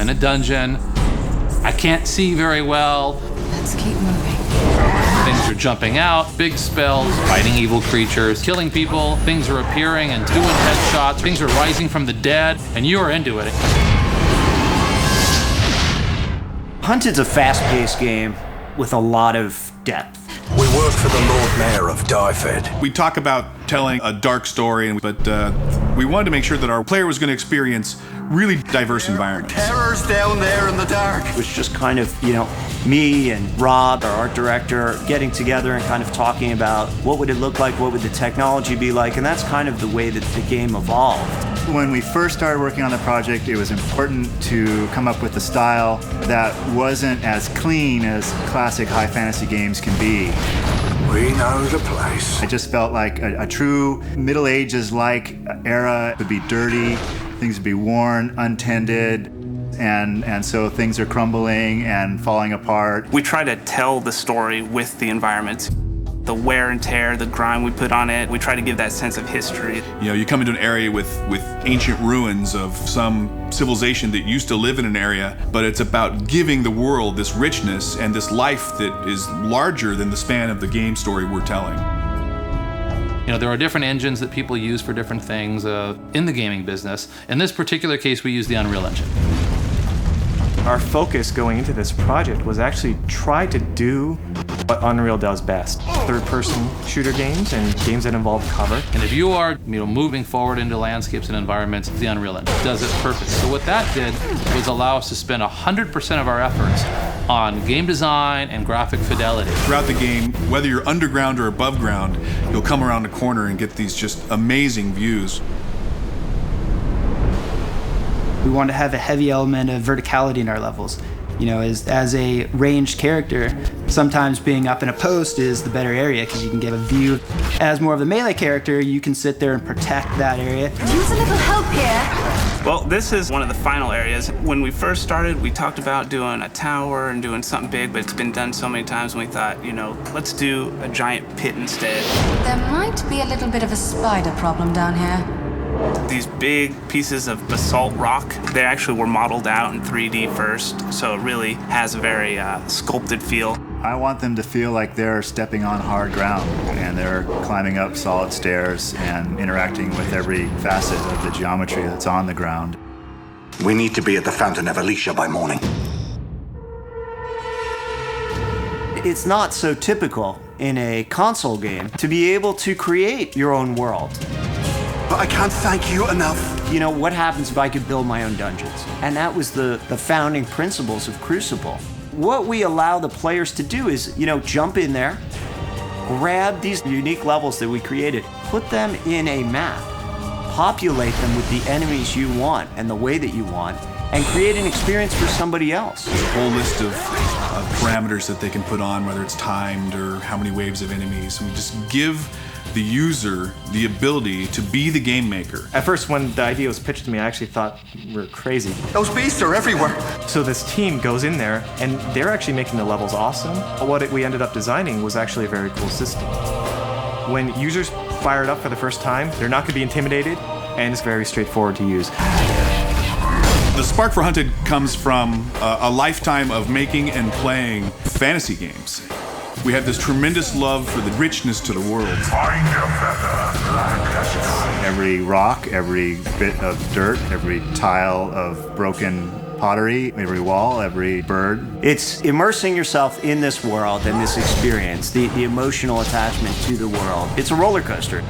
in a dungeon. I can't see very well. Let's keep moving. Things are jumping out, big spells, fighting evil creatures, killing people. Things are appearing and doing headshots. Things are rising from the dead, and you are into it. Hunted's a fast-paced game with a lot of depth. We work for the Lord Mayor of Dyfed. We talk about telling a dark story, but we wanted to make sure that our player was going to experience really diverse environments. Terror's down there in the dark. It was just kind of, me and Rob, our art director, getting together and kind of talking about what would it look like, what would the technology be like, and that's kind of the way that the game evolved. When we first started working on the project, it was important to come up with a style that wasn't as clean as classic high fantasy games can be. We know the place. I just felt like a true Middle Ages-like era would be dirty, things would be worn, untended, and so things are crumbling and falling apart. We try to tell the story with the environment. The wear and tear, the grime we put on it, we try to give that sense of history. You come into an area with ancient ruins of some civilization that used to live in an area, but it's about giving the world this richness and this life that is larger than the span of the game story we're telling. There are different engines that people use for different things in the gaming business. In this particular case, we use the Unreal Engine. Our focus going into this project was actually try to do what Unreal does best. Third-person shooter games and games that involve cover. And if you are moving forward into landscapes and environments, the Unreal Engine does it perfect. So what that did was allow us to spend 100% of our efforts on game design and graphic fidelity. Throughout the game, whether you're underground or above ground, you'll come around a corner and get these just amazing views. We want to have a heavy element of verticality in our levels. As a ranged character, sometimes being up in a post is the better area because you can get a view. As more of the melee character, you can sit there and protect that area. Use a little help here. Well, this is one of the final areas. When we first started, we talked about doing a tower and doing something big, but it's been done so many times, and we thought, let's do a giant pit instead. There might be a little bit of a spider problem down here. These big pieces of basalt rock, they actually were modeled out in 3D first, so it really has a very sculpted feel. I want them to feel like they're stepping on hard ground and they're climbing up solid stairs and interacting with every facet of the geometry that's on the ground. We need to be at the Fountain of Alicia by morning. It's not so typical in a console game to be able to create your own world. But I can't thank you enough. What happens if I could build my own dungeons? And that was the founding principles of Crucible. What we allow the players to do is, jump in there, grab these unique levels that we created, put them in a map, populate them with the enemies you want and the way that you want, and create an experience for somebody else. There's a whole list of parameters that they can put on, whether it's timed or how many waves of enemies. We just give the user the ability to be the game maker. At first, when the idea was pitched to me, I actually thought we were crazy. Those beasts are everywhere. So this team goes in there, and they're actually making the levels awesome. What we ended up designing was actually a very cool system. When users fire it up for the first time, they're not going to be intimidated, and it's very straightforward to use. The spark for Hunted comes from a lifetime of making and playing fantasy games. We have this tremendous love for the richness to the world. Find your feather. Every rock, every bit of dirt, every tile of broken pottery, every wall, every bird. It's immersing yourself in this world and this experience, the emotional attachment to the world. It's a roller coaster.